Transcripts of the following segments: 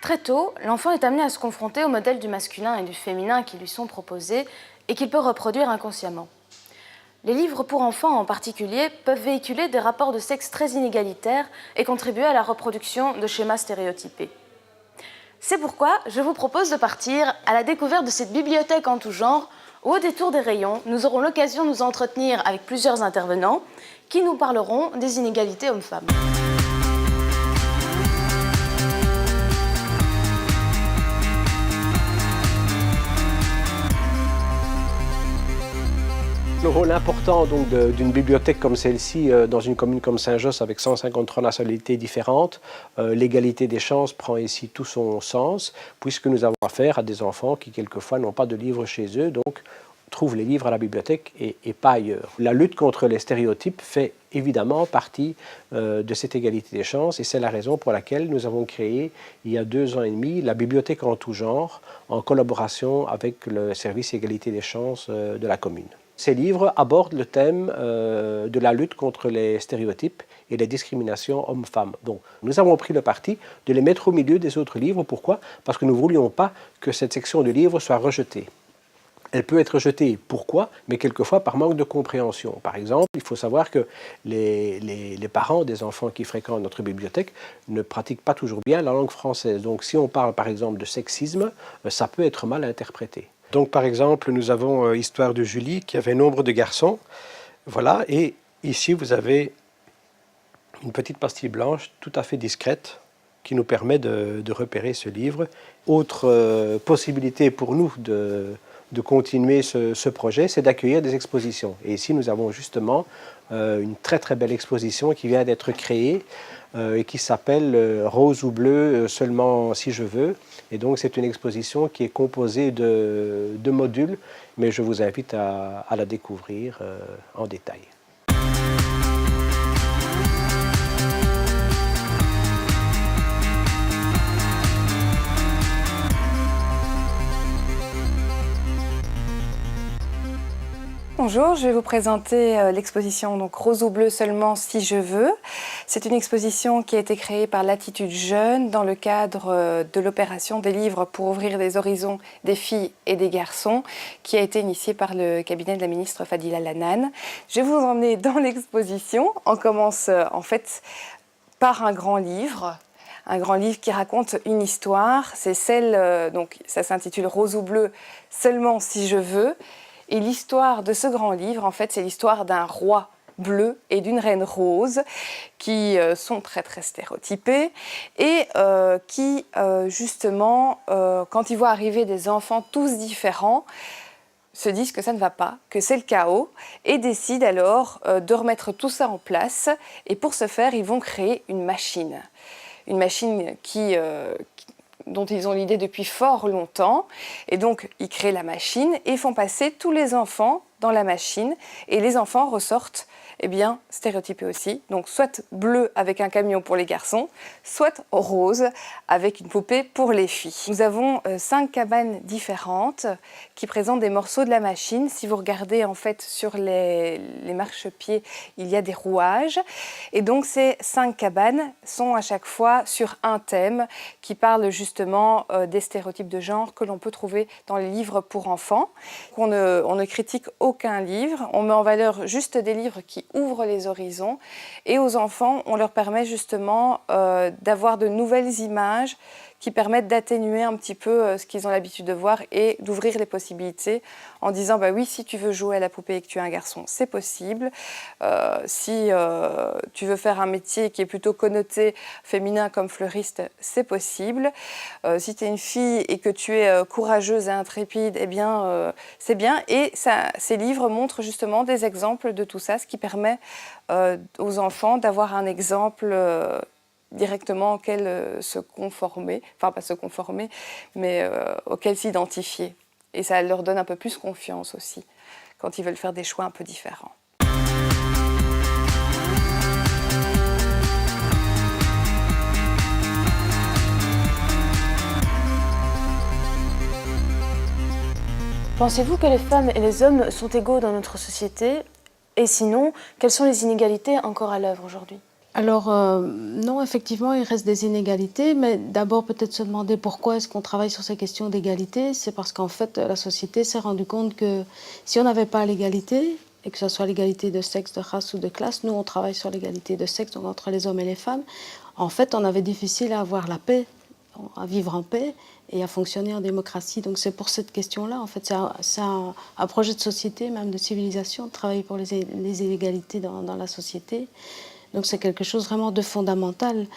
Très tôt, l'enfant est amené à se confronter au modèle du masculin et du féminin qui lui sont proposés et qu'il peut reproduire inconsciemment. Les livres pour enfants en particulier peuvent véhiculer des rapports de sexe très inégalitaires et contribuer à la reproduction de schémas stéréotypés. C'est pourquoi je vous propose de partir à la découverte de cette bibliothèque en tout genre où, au détour des rayons, nous aurons l'occasion de nous entretenir avec plusieurs intervenants qui nous parleront des inégalités hommes-femmes. Le rôle important d'une bibliothèque comme celle-ci dans une commune comme Saint-Josse avec 153 nationalités différentes, l'égalité des chances prend ici tout son sens puisque nous avons affaire à des enfants qui quelquefois n'ont pas de livres chez eux, donc trouvent les livres à la bibliothèque et pas ailleurs. La lutte contre les stéréotypes fait évidemment partie de cette égalité des chances et c'est la raison pour laquelle nous avons créé il y a 2 ans et demi la bibliothèque en tout genre en collaboration avec le service égalité des chances de la commune. Ces livres abordent le thème de la lutte contre les stéréotypes et les discriminations hommes-femmes. Donc, nous avons pris le parti de les mettre au milieu des autres livres. Pourquoi? Parce que nous ne voulions pas que cette section de livres soit rejetée. Elle peut être rejetée, pourquoi? Mais quelquefois par manque de compréhension. Par exemple, il faut savoir que les parents des enfants qui fréquentent notre bibliothèque ne pratiquent pas toujours bien la langue française. Donc, si on parle par exemple de sexisme, ça peut être mal interprété. Donc, par exemple, nous avons Histoire de Julie qui avait nombre de garçons. Voilà, et ici, vous avez une petite pastille blanche tout à fait discrète qui nous permet de repérer ce livre. Autre possibilité pour nous de continuer ce projet, c'est d'accueillir des expositions. Et ici, nous avons justement une très très belle exposition qui vient d'être créée et qui s'appelle Rose ou bleu seulement si je veux. Et donc c'est une exposition qui est composée de modules, mais je vous invite à la découvrir en détail. Bonjour, je vais vous présenter l'exposition Rose ou bleu seulement si je veux. C'est une exposition qui a été créée par l'Attitude Jeune dans le cadre de l'opération des livres pour ouvrir les horizons des filles et des garçons qui a été initiée par le cabinet de la ministre Fadila Lanan. Je vais vous emmener dans l'exposition. On commence en fait par un grand livre qui raconte une histoire. C'est celle, ça s'intitule Rose ou bleu seulement si je veux. Et l'histoire de ce grand livre, en fait, c'est l'histoire d'un roi bleu et d'une reine rose qui sont très très stéréotypés et qui, justement, quand ils voient arriver des enfants tous différents, se disent que ça ne va pas, que c'est le chaos et décident alors de remettre tout ça en place. Et pour ce faire, ils vont créer une machine dont ils ont l'idée depuis fort longtemps. Et donc, ils créent la machine et font passer tous les enfants dans la machine. Et les enfants ressortent, stéréotypés aussi. Donc, soit bleu avec un camion pour les garçons, soit rose avec une poupée pour les filles. Nous avons 5 cabanes différentes qui présentent des morceaux de la machine. Si vous regardez, en fait, sur les marchepieds, il y a des rouages. Et donc, ces 5 cabanes sont à chaque fois sur un thème qui parle justement des stéréotypes de genre que l'on peut trouver dans les livres pour enfants. On ne critique aucun livre. On met en valeur juste des livres qui ouvrent les horizons. Et aux enfants, on leur permet justement d'avoir de nouvelles images qui permettent d'atténuer un petit peu ce qu'ils ont l'habitude de voir et d'ouvrir les possibilités en disant bah oui, si tu veux jouer à la poupée et que tu es un garçon, c'est possible. Si tu veux faire un métier qui est plutôt connoté féminin comme fleuriste, c'est possible. Si tu es une fille et que tu es courageuse et intrépide, c'est bien. Et ces livres montrent justement des exemples de tout ça, ce qui permet aux enfants d'avoir un exemple directement auquel se conformer, enfin pas se conformer, mais auquel s'identifier. Et ça leur donne un peu plus confiance aussi, quand ils veulent faire des choix un peu différents. Pensez-vous que les femmes et les hommes sont égaux dans notre société? Et sinon, quelles sont les inégalités encore à l'œuvre aujourd'hui? Alors, non, effectivement, il reste des inégalités, mais d'abord peut-être se demander pourquoi est-ce qu'on travaille sur ces questions d'égalité. C'est parce qu'en fait, la société s'est rendue compte que si on n'avait pas l'égalité, et que ce soit l'égalité de sexe, de race ou de classe, nous on travaille sur l'égalité de sexe, donc entre les hommes et les femmes, en fait on avait difficile à avoir la paix, à vivre en paix et à fonctionner en démocratie. Donc c'est pour cette question-là, en fait, c'est un projet de société, même de civilisation, de travailler pour les inégalités dans la société. Donc c'est quelque chose vraiment de fondamental.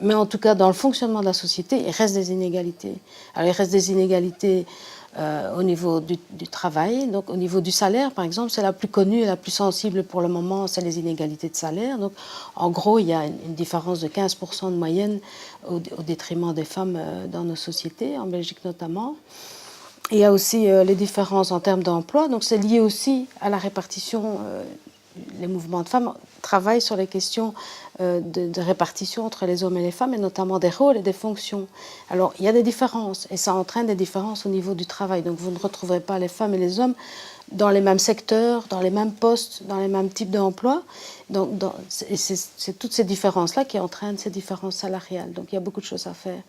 Mais en tout cas, dans le fonctionnement de la société, il reste des inégalités. Alors il reste des inégalités au niveau du travail, donc au niveau du salaire, par exemple, c'est la plus connue et la plus sensible pour le moment, c'est les inégalités de salaire. Donc en gros, il y a une différence de 15% de moyenne au détriment des femmes dans nos sociétés, en Belgique notamment. Il y a aussi les différences en termes d'emploi, donc c'est lié aussi à la répartition. Les mouvements de femmes travaillent sur les questions de répartition entre les hommes et les femmes, et notamment des rôles et des fonctions. Alors, il y a des différences, et ça entraîne des différences au niveau du travail. Donc, vous ne retrouverez pas les femmes et les hommes dans les mêmes secteurs, dans les mêmes postes, dans les mêmes types d'emplois. Donc, c'est toutes ces différences-là qui entraînent ces différences salariales. Donc, il y a beaucoup de choses à faire.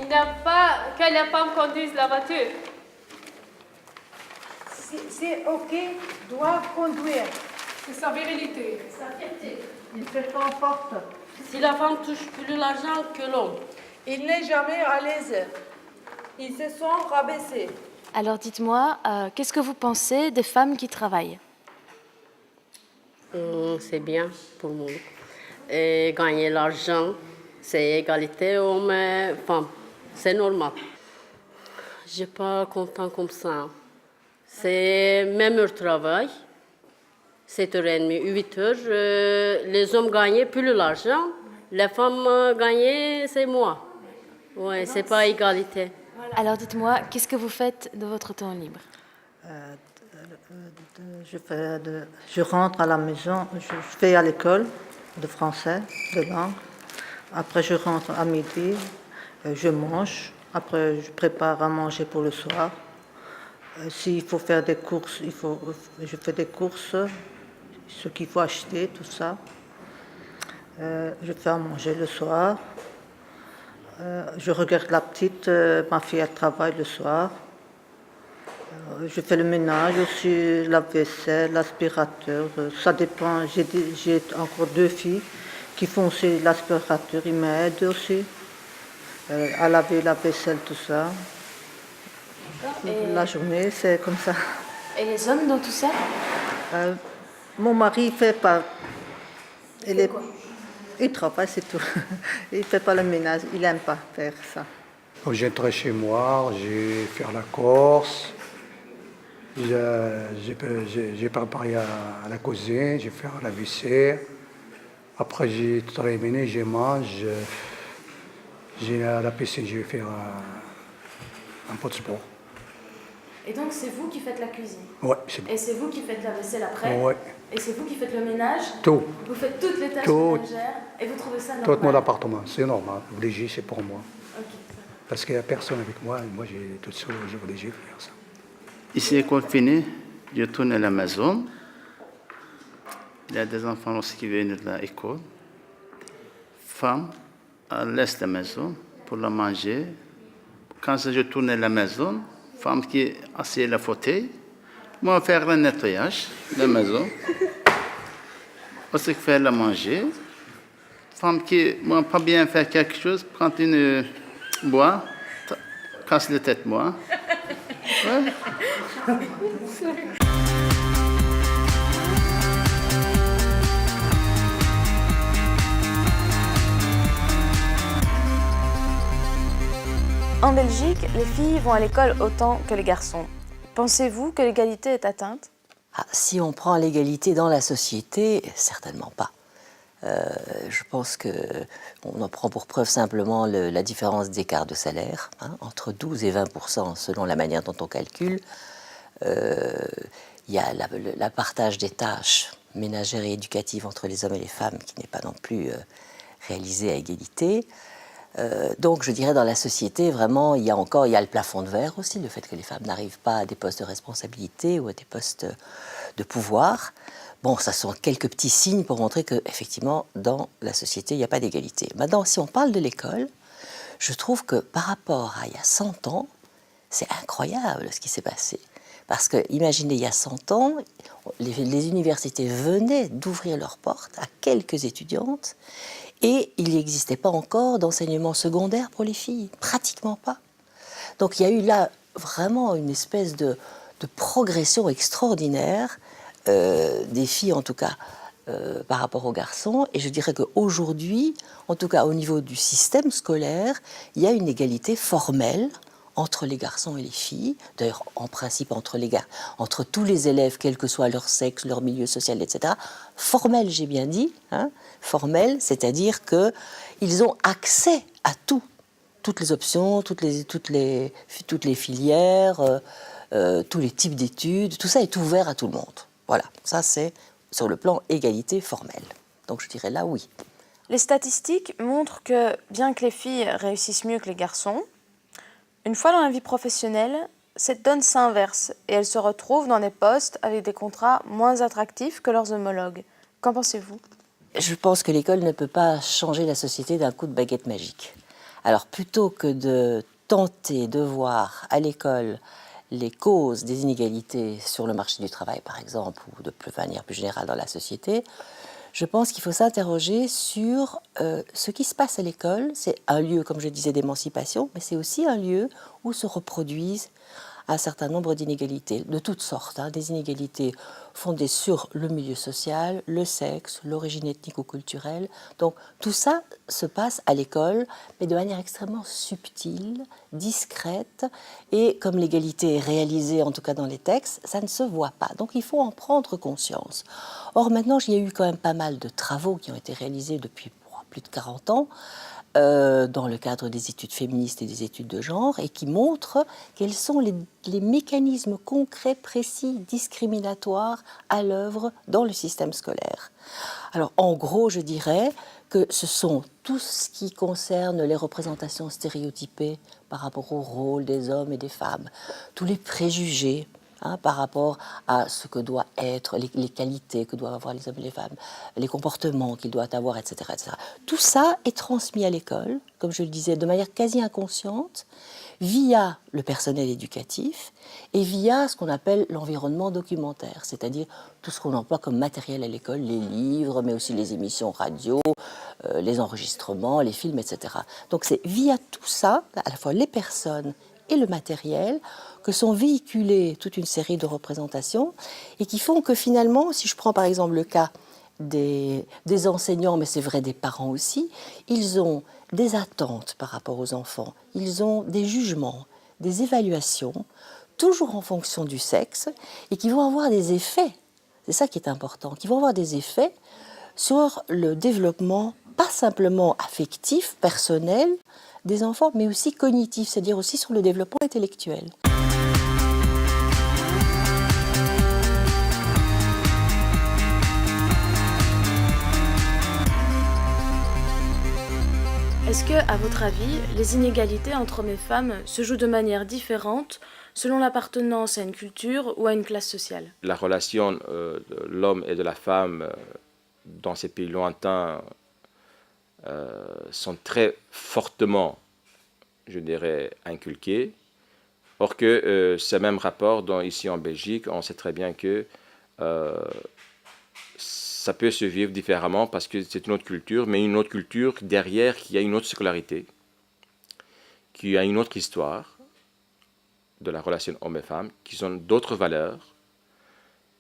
Il n'aime pas que les femmes conduisent la voiture. C'est OK, doit conduire. C'est sa virilité. Sa fierté. Il se comporte. Si la femme touche plus l'argent que l'homme. Il n'est jamais à l'aise. Ils se sont rabaissés. Alors dites-moi, qu'est-ce que vous pensez des femmes qui travaillent? C'est bien pour moi. Et gagner l'argent, c'est égalité homme-femme. C'est normal. Je ne suis pas content comme ça. C'est même heure de travail, 7h30, 8h. Les hommes gagnaient plus l'argent, les femmes gagnaient, c'est moi. Oui, c'est pas égalité. Alors dites-moi, qu'est-ce que vous faites de votre temps libre? Je rentre à la maison, je vais à l'école de français, de langue. Après, je rentre à midi, je mange. Après, je prépare à manger pour le soir. S'il faut faire des courses, je fais des courses, ce qu'il faut acheter, tout ça. Je fais à manger le soir. Je regarde la petite, ma fille, elle travaille le soir. Je fais le ménage aussi, la vaisselle, l'aspirateur. Ça dépend. J'ai encore 2 filles qui font aussi l'aspirateur. Ils m'aident aussi à laver la vaisselle, tout ça. La journée, c'est comme ça. Et les hommes dans tout ça? Mon mari, il fait pas. Il travaille, c'est tout. Il fait pas le ménage. Il n'aime pas faire ça. Quand j'entrais chez moi, j'ai fait la course. J'ai préparé à la cuisine, j'ai fait la vaisselle. Après, j'ai terminé, je mange. J'ai à la piscine, je vais faire un peu de sport. Et donc c'est vous qui faites la cuisine? Oui, c'est bon. Et c'est vous qui faites la vaisselle après? Oui. Et c'est vous qui faites le ménage? Tout. Vous faites toutes les tâches Tout. ménagères et vous trouvez ça normal? Tout mon appartement, c'est normal. Obligé, c'est pour moi. Ok, ça va. Parce qu'il n'y a personne avec moi, et moi, j'ai tout seul, j'ai obligé de faire ça. Ici, l'école finie, je tourne à la maison. Il y a des enfants aussi qui viennent de l'école. Femme, elle laisse la maison pour la manger. Quand je tourne à la maison, femme qui est assise à la fauteuil, moi faire le nettoyage de la maison. Aussi faire la manger. Femme qui, moi, pas bien faire quelque chose, quand une bois, casse la tête, moi. Ouais. En Belgique, les filles vont à l'école autant que les garçons. Pensez-vous que l'égalité est atteinte? Si on prend l'égalité dans la société, certainement pas. Je pense qu'on en prend pour preuve simplement la différence d'écart de salaire, entre 12 et 20% selon la manière dont on calcule. Il y a la partage des tâches ménagères et éducatives entre les hommes et les femmes qui n'est pas non plus réalisée à égalité. Donc je dirais dans la société, vraiment, il y a le plafond de verre aussi, le fait que les femmes n'arrivent pas à des postes de responsabilité ou à des postes de pouvoir. Bon, ça sont quelques petits signes pour montrer qu'effectivement, dans la société, il n'y a pas d'égalité. Maintenant, si on parle de l'école, je trouve que par rapport à il y a 100 ans, c'est incroyable ce qui s'est passé. Parce que, imaginez, il y a 100 ans, les universités venaient d'ouvrir leurs portes à quelques étudiantes et il n'existait pas encore d'enseignement secondaire pour les filles, pratiquement pas. Donc il y a eu là vraiment une espèce de progression extraordinaire des filles, en tout cas, par rapport aux garçons. Et je dirais qu'aujourd'hui, en tout cas au niveau du système scolaire, il y a une égalité formelle entre les garçons et les filles, d'ailleurs en principe entre tous les élèves, quel que soit leur sexe, leur milieu social, etc. Formel, j'ai bien dit, hein, formel, c'est-à-dire qu'ils ont accès à tout, toutes les options, toutes les filières, tous les types d'études, tout ça est ouvert à tout le monde. Voilà, ça c'est sur le plan égalité formelle. Donc je dirais là oui. Les statistiques montrent que bien que les filles réussissent mieux que les garçons, une fois dans la vie professionnelle, cette donne s'inverse et elles se retrouvent dans des postes avec des contrats moins attractifs que leurs homologues. Qu'en pensez-vous ? Je pense que l'école ne peut pas changer la société d'un coup de baguette magique. Alors plutôt que de tenter de voir à l'école les causes des inégalités sur le marché du travail, par exemple, ou de manière plus générale dans la société, je pense qu'il faut s'interroger sur ce qui se passe à l'école. C'est un lieu, comme je disais, d'émancipation, mais c'est aussi un lieu où se reproduisent un certain nombre d'inégalités, de toutes sortes, hein, des inégalités fondées sur le milieu social, le sexe, l'origine ethnique ou culturelle. Donc tout ça se passe à l'école, mais de manière extrêmement subtile, discrète, et comme l'égalité est réalisée, en tout cas dans les textes, ça ne se voit pas. Donc il faut en prendre conscience. Or maintenant, il y a eu quand même pas mal de travaux qui ont été réalisés depuis plus de 40 ans, dans le cadre des études féministes et des études de genre, et qui montrent quels sont les mécanismes concrets, précis, discriminatoires à l'œuvre dans le système scolaire. Alors, en gros, je dirais que ce sont tout ce qui concerne les représentations stéréotypées par rapport au rôle des hommes et des femmes, tous les préjugés, hein, par rapport à ce que doit être, les qualités que doivent avoir les hommes et les femmes, les comportements qu'ils doivent avoir, etc., etc. Tout ça est transmis à l'école, comme je le disais, de manière quasi inconsciente, via le personnel éducatif et via ce qu'on appelle l'environnement documentaire, c'est-à-dire tout ce qu'on emploie comme matériel à l'école, les livres, mais aussi les émissions radio, les enregistrements, les films, etc. Donc c'est via tout ça, à la fois les personnes et le matériel, que sont véhiculées toute une série de représentations et qui font que finalement, si je prends par exemple le cas des enseignants, mais c'est vrai des parents aussi, ils ont des attentes par rapport aux enfants, ils ont des jugements, des évaluations, toujours en fonction du sexe, et qui vont avoir des effets, c'est ça qui est important, qui vont avoir des effets sur le développement, pas simplement affectif, personnel, des enfants, mais aussi cognitif, c'est-à-dire aussi sur le développement intellectuel. Est-ce que, à votre avis, les inégalités entre hommes et femmes se jouent de manière différente selon l'appartenance à une culture ou à une classe sociale ? La relation de l'homme et de la femme dans ces pays lointains sont très fortement, je dirais, inculqués. Or que ce même rapport, ici en Belgique, on sait très bien que ça peut se vivre différemment parce que c'est une autre culture, mais une autre culture derrière qui a une autre scolarité, qui a une autre histoire de la relation homme et femme, qui ont d'autres valeurs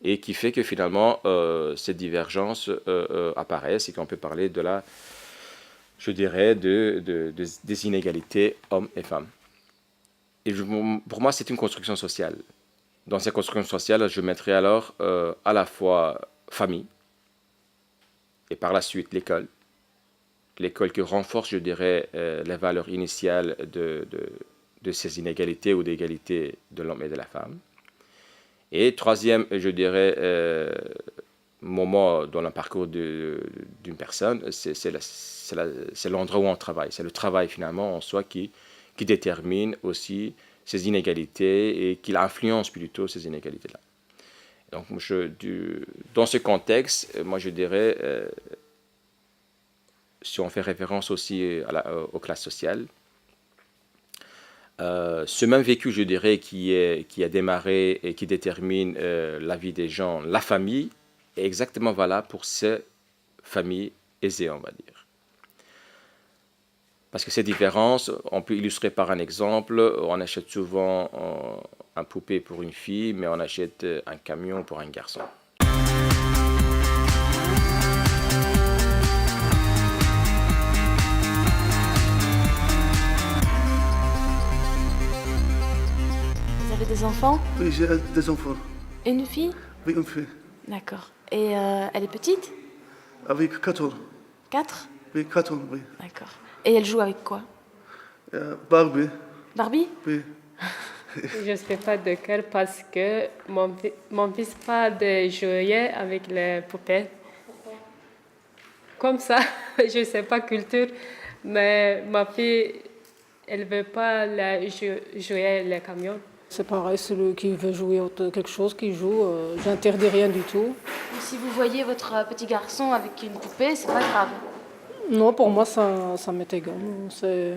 et qui fait que finalement ces divergences apparaissent et qu'on peut parler de la, je dirais, des inégalités hommes et femmes. Et pour moi, c'est une construction sociale. Dans cette construction sociale, je mettrais alors à la fois famille, et par la suite l'école. L'école qui renforce, je dirais, les valeurs initiales de ces inégalités ou d'égalité de l'homme et de la femme. Et troisième, je dirais, moment dans le parcours d'une personne, c'est l'endroit où on travaille. C'est le travail finalement en soi qui détermine aussi ces inégalités et qui influence plutôt ces inégalités-là. Donc, dans ce contexte, moi je dirais, si on fait référence aussi aux classes sociales, ce même vécu, je dirais, qui a démarré et qui détermine la vie des gens, la famille, est exactement valable pour ces familles aisées, on va dire. Parce que ces différences, on peut illustrer par un exemple. On achète souvent un poupée pour une fille, mais on achète un camion pour un garçon. Vous avez des enfants? Oui, j'ai des enfants. Et une fille? Oui, une fille. D'accord. Et elle est petite? Avec 4 ans. 4? Oui, 4 ans, oui. D'accord. Et elle joue avec quoi? Barbie. Barbie? Oui. Je ne sais pas de quel parce que mon fils pas de jouer avec les poupées. Comme ça, je ne sais pas culture, mais ma fille, elle ne veut pas jouer les camions. C'est pareil, celui qui veut jouer quelque chose, qui joue, j'interdis rien du tout. Si vous voyez votre petit garçon avec une poupée, c'est pas grave? Non, pour moi, ça m'est égal. C'est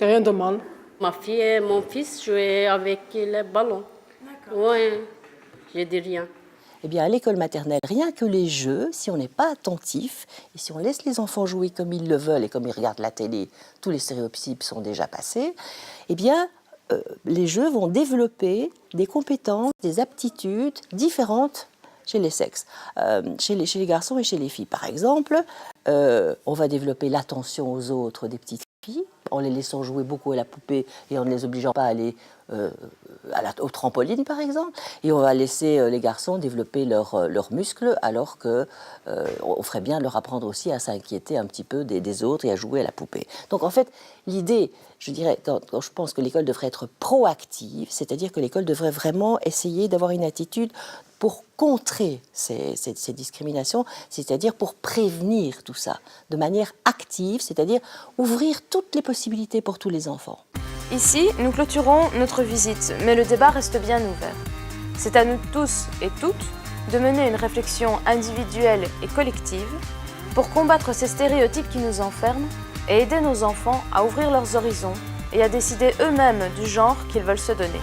rien de mal. Ma fille et mon fils jouaient avec les ballons. D'accord. Oui, je dis rien. Eh bien, à l'école maternelle, rien que les jeux, si on n'est pas attentif, et si on laisse les enfants jouer comme ils le veulent et comme ils regardent la télé, tous les stéréotypes sont déjà passés, eh bien, les jeux vont développer des compétences, des aptitudes différentes chez les sexes, chez les garçons et chez les filles. Par exemple, on va développer l'attention aux autres des petites filles, en les laissant jouer beaucoup à la poupée et en ne les obligeant pas à aller au trampoline, par exemple. Et on va laisser les garçons développer leurs muscles, alors qu'on ferait bien de leur apprendre aussi à s'inquiéter un petit peu des autres et à jouer à la poupée. Donc en fait, l'idée, je dirais, quand je pense que l'école devrait être proactive, c'est-à-dire que l'école devrait vraiment essayer d'avoir une attitude pour contrer ces discriminations, c'est-à-dire pour prévenir tout ça de manière active, c'est-à-dire ouvrir toutes les possibilités pour tous les enfants. Ici, nous clôturons notre visite, mais le débat reste bien ouvert. C'est à nous tous et toutes de mener une réflexion individuelle et collective pour combattre ces stéréotypes qui nous enferment et aider nos enfants à ouvrir leurs horizons et à décider eux-mêmes du genre qu'ils veulent se donner.